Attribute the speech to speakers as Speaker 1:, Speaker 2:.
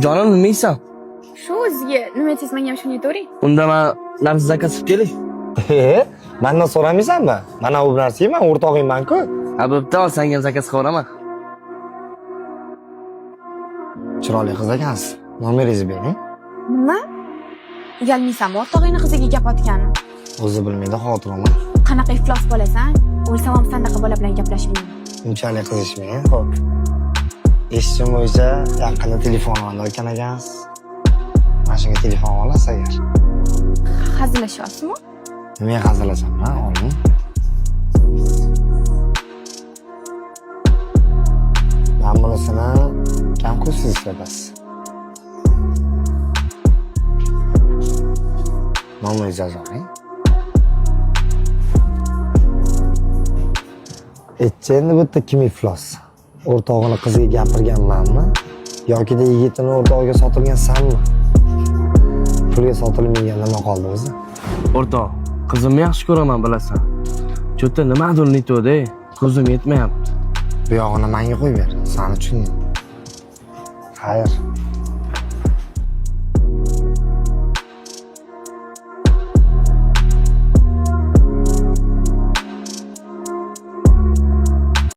Speaker 1: Jonim nima yeysan?
Speaker 2: Shu o'ziga nima aytsangiz menga ham shuni aytavering.
Speaker 1: Unda men narsa zakaz qilib kelay.
Speaker 3: Mendan so'ramaysanmi? Mana bu narsa men o'rtog'ingman-ku.
Speaker 1: Ha, bo'pti, senga ham zakaz qilib olaman.
Speaker 3: Chiroyli qiz ekansiz. Nomeringizni bering.
Speaker 2: Nima? Uyalmaysanmi o'rtog'ingni qiziga gap otgani?
Speaker 3: O'zi bilmaydi, xotiraman.
Speaker 2: Qanaqa iflos bo'lasan? O'lsam ham sanaqa bola bilan gaplashmayman.
Speaker 3: Unchalik qilishmang, xo'p. Eshitishim bo'yicha yaqinda telefon olayotgan ekansiz. Mana shunga telefon olasiz agar.
Speaker 2: Hazillashyapsizmi?
Speaker 3: Nimaga hazillashamman, oling. Men bunisini kam ko'rsiz ishlatasiz. Nomingizni yozing. Endi bu yerda kim iflos? O'rtog'ini qiziga gapirganmanmi? Yoki yigitini o'rtog'iga sotilgan sanmi? Pulga sotilmagan nima qoldi o'zi?
Speaker 1: O'rtoq, qizimni yaxshi ko'raman, bilasan. Cho'tta nimadir unutdi, ko'zim yetmayapti.
Speaker 3: Bu yog'ini menga qo'yib ber, seni tushundim. Xayr.